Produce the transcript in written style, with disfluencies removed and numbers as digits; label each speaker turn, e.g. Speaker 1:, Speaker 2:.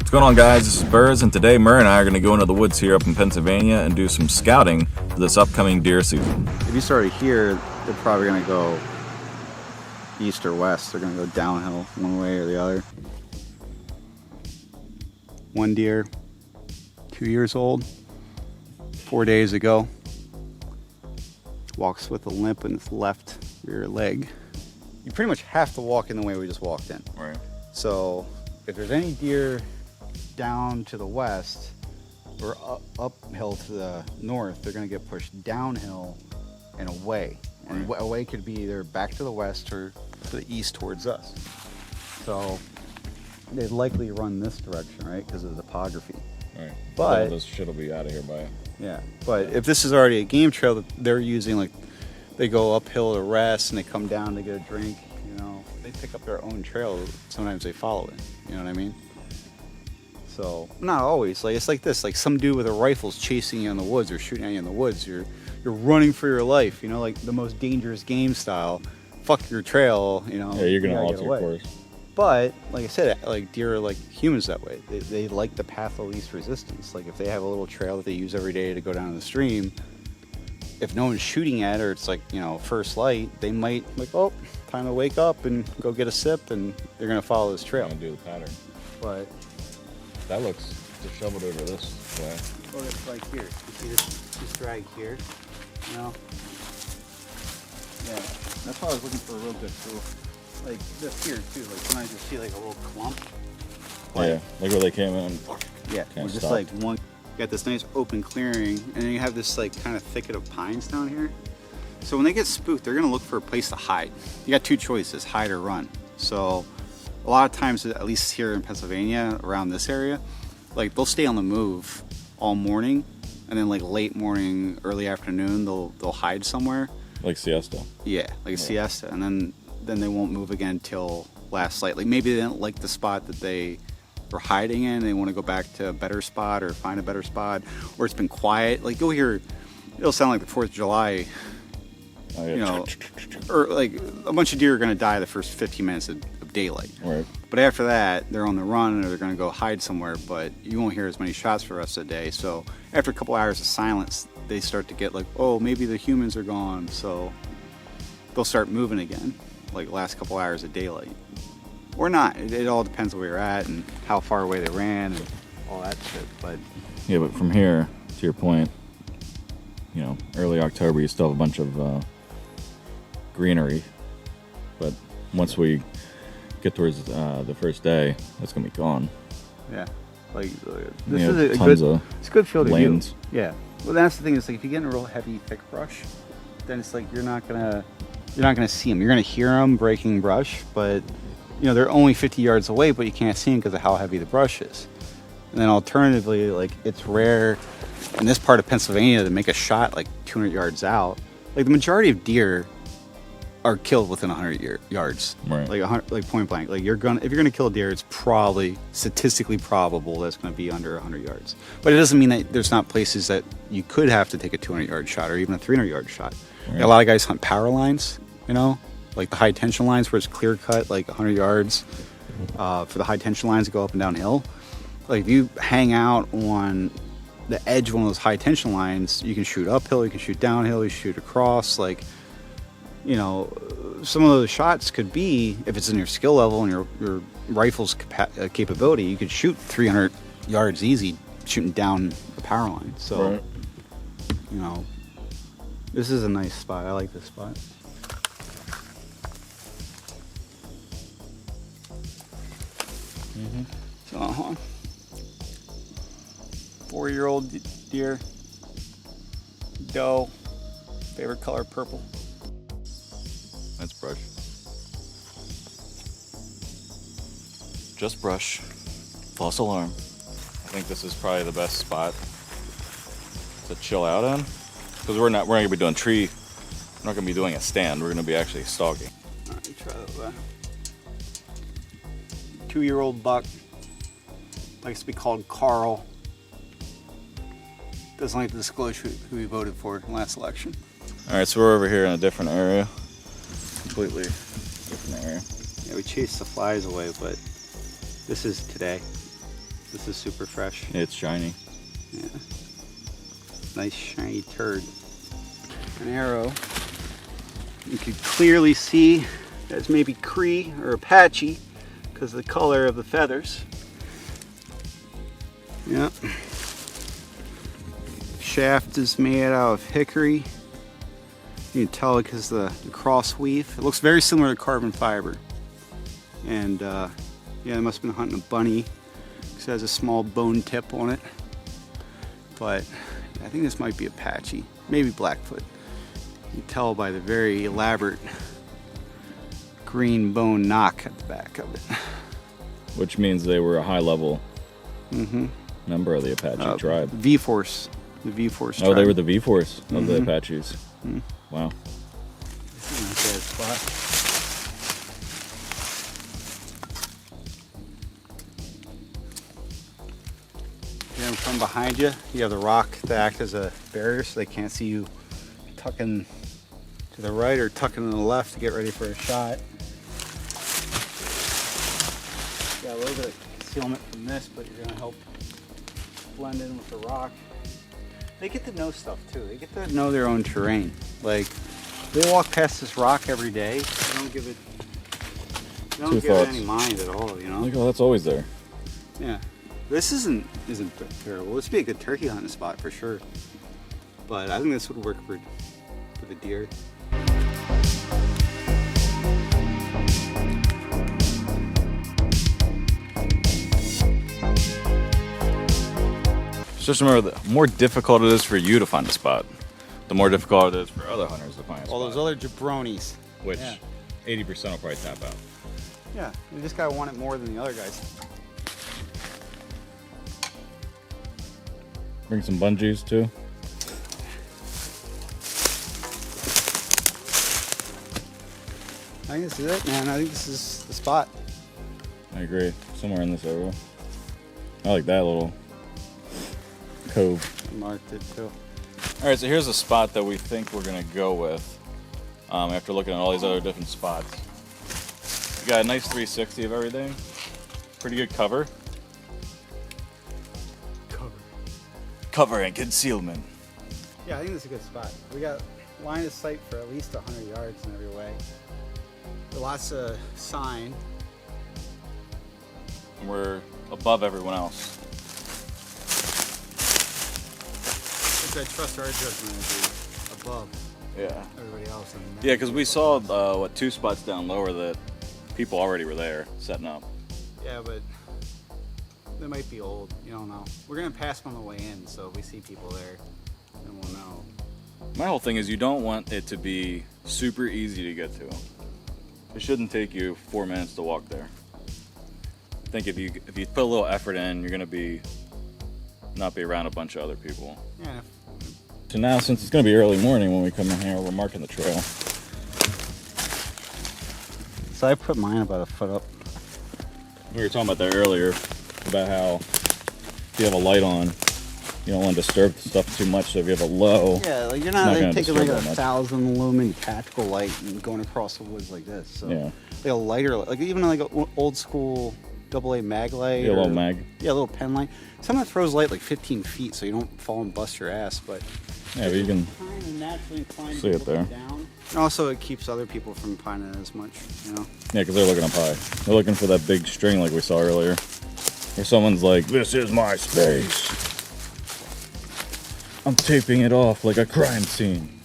Speaker 1: What's going on, guys? This is Burrs, and today Murray and I are going to go into the woods here up in Pennsylvania and do some scouting for this upcoming deer season.
Speaker 2: If you started here, they're probably going to go east or west. They're going to go downhill one way or the other. One deer, 2 years old, 4 days ago. Walks with a limp in his left rear leg. You pretty much have to walk in the way we just walked in.
Speaker 1: Right.
Speaker 2: So if there's any deer down to the west or uphill to the north, they're going to get pushed downhill and away. And away could be either back to the west or to the east towards us. So they'd likely run this direction, right, because of the topography.
Speaker 1: Right.
Speaker 2: But
Speaker 1: this shit will be out of here by.
Speaker 2: Yeah, but if this is already a game trail that they're using, like they go uphill to rest and they come down to get a drink, you know, they pick up their own trail. Sometimes they follow it. You know what I mean? So not always. Like it's like this. Like some dude with a rifle's chasing you in the woods or shooting at you in the woods. You're running for your life. You know, like the most dangerous game style. Fuck your trail. You know.
Speaker 1: Yeah, you're gonna alter your course.
Speaker 2: But like I said, like deer are like humans that way. They like the path of least resistance. Like if they have a little trail that they use every day to go down to the stream, if no one's shooting at it or it's like, you know, first light, they might like, oh, time to wake up and go get a sip, and they're gonna follow this trail.
Speaker 1: Do the pattern.
Speaker 2: But
Speaker 1: that looks disheveled over this way.
Speaker 2: oh, it's like here. You see this drag here? You know? Yeah, that's why I was looking for a real good tool. Like this here too. Like sometimes you see like a little clump.
Speaker 1: Yeah, like where they came in.
Speaker 2: Yeah, or just like one. You got this nice open clearing, and then you have this like kind of thicket of pines down here. So when they get spooked, they're gonna look for a place to hide. You got two choices: hide or run. So a lot of times, at least here in Pennsylvania, around this area, like they'll stay on the move all morning, and then like late morning, early afternoon, they'll hide somewhere.
Speaker 1: Like siesta.
Speaker 2: Yeah, like a siesta, and then they won't move again till last light. Like maybe they didn't like the spot that they were hiding in, they want to go back to a better spot or find a better spot, or it's been quiet. Like you'll hear, it'll sound like the 4th of July, you know, or like a bunch of deer are going to die the first 15 minutes of daylight.
Speaker 1: Right.
Speaker 2: But after that, they're on the run or they're going to go hide somewhere, but you won't hear as many shots for the rest of the day. So after a couple hours of silence, they start to get like, oh, maybe the humans are gone. So they'll start moving again, like last couple hours of daylight. Or not. It all depends where you're at and how far away they ran and all that shit. But
Speaker 1: yeah, but from here to your point, you know, early October, you still have a bunch of greenery. But once we get towards the first day, that's gonna be gone.
Speaker 2: yeah, like this is it's a good field of view. Yeah. Well, that's the thing is like if you get in a real heavy thick brush, then it's like you're not gonna see them. You're gonna hear them breaking brush, but you know, they're only 50 yards away, but you can't see them because of how heavy the brush is. And then alternatively, like it's rare in this part of Pennsylvania to make a shot like 200 yards out. Like the majority of deer are killed within 100 yards,
Speaker 1: right.
Speaker 2: like point blank. Like if you're gonna kill a deer, it's probably statistically probable that's gonna be under 100 yards. But it doesn't mean that there's not places that you could have to take a 200-yard shot or even a 300-yard shot. Right. A lot of guys hunt power lines, you know, like the high tension lines where it's clear cut, like 100 yards for the high tension lines to go up and downhill. Like if you hang out on the edge of one of those high tension lines, you can shoot uphill, you can shoot downhill, you shoot across. Like, you know, some of those shots could be, if it's in your skill level and your rifle's capability, you could shoot 300 yards easy shooting down the power line. So, right. You know, this is a nice spot. I like this spot. So, 4-year-old deer, doe, favorite color purple.
Speaker 1: That's brush. Just brush. False alarm. I think this is probably the best spot to chill out in, because we're not gonna be doing tree. We're not gonna be doing a stand. We're gonna be actually stalking.
Speaker 2: All right, try that. 2-year-old buck, likes to be called Carl. Doesn't like to disclose who he voted for in the last election.
Speaker 1: All right, so we're over here in a different area. Completely different area.
Speaker 2: Yeah, we chased the flies away, but this is today. This is super fresh.
Speaker 1: It's shiny.
Speaker 2: Yeah. Nice shiny turd. An arrow. You can clearly see that's maybe Cree or Apache because of the color of the feathers. Yep. Shaft is made out of hickory. You can tell because the cross weave. It looks very similar to carbon fiber. And yeah, they must have been hunting a bunny because it has a small bone tip on it. But I think this might be Apache, maybe Blackfoot. You can tell by the very elaborate green bone knock at the back of it.
Speaker 1: Which means they were a high level member of the Apache tribe.
Speaker 2: V-Force. The V-Force tribe.
Speaker 1: Oh, they were the V-Force of the Apaches. Wow.
Speaker 2: This is a nice bad spot. Here from behind you, you have the rock to act as a barrier so they can't see you tucking to the right or tucking to the left to get ready for a shot. Got a little bit of concealment from this, but you're gonna help blend in with the rock. They get to know stuff too. They get to know their own terrain. Like, they walk past this rock every day. They don't give it. They don't give it any mind at all. You know.
Speaker 1: Like, oh, that's always there.
Speaker 2: Yeah. This isn't terrible. This would be a good turkey hunting spot for sure. But I think this would work for the deer.
Speaker 1: Just remember, the more difficult it is for you to find a spot, the more difficult it is for other hunters to find a spot.
Speaker 2: All those other jabronis.
Speaker 1: Which 80% will probably tap out.
Speaker 2: Yeah, you just gotta want it more than the other guys.
Speaker 1: Bring some bungees too.
Speaker 2: I think this is it, man. I think this is the spot.
Speaker 1: I agree. Somewhere in this area. I like that little cove.
Speaker 2: I marked it too.
Speaker 1: All right, so here's a spot that we think we're gonna go with after looking at all these other different spots. We got a nice 360 of everything. Pretty good cover. Cover and concealment.
Speaker 2: Yeah, I think this is a good spot. We got line of sight for at least 100 yards in every way. Lots of sign.
Speaker 1: And we're above everyone else.
Speaker 2: I trust our judgment to be above everybody else.
Speaker 1: Yeah, because we saw, 2 spots down lower that people already were there setting up.
Speaker 2: Yeah, but they might be old. You don't know. We're going to pass them on the way in, so if we see people there, then we'll know.
Speaker 1: My whole thing is you don't want it to be super easy to get to. It shouldn't take you 4 minutes to walk there. I think if you put a little effort in, you're going to not be around a bunch of other people.
Speaker 2: Yeah.
Speaker 1: So now, since it's going to be early morning when we come in here, we're marking the trail.
Speaker 2: So I put mine about a foot up.
Speaker 1: We were talking about that earlier, about how if you have a light on, you don't want to disturb the stuff too much. So if you have a low,
Speaker 2: yeah, like you're
Speaker 1: not
Speaker 2: not
Speaker 1: gonna
Speaker 2: taking like
Speaker 1: disturb
Speaker 2: a
Speaker 1: that much.
Speaker 2: 1,000 lumen tactical light and going across the woods like this. So
Speaker 1: Yeah.
Speaker 2: like a lighter, like even like an old school AA mag light.
Speaker 1: Yeah, a little mag.
Speaker 2: Yeah, a little pen light. Something that throws light like 15 feet so you don't fall and bust your ass. But
Speaker 1: yeah, but you can
Speaker 2: kind of naturally inclined
Speaker 1: see
Speaker 2: to
Speaker 1: it there.
Speaker 2: down. And also, it keeps other people from finding it as much, you know.
Speaker 1: Yeah, because they're looking up high. They're looking for that big string like we saw earlier. Where someone's like, this is my space. I'm taping it off like a crime scene.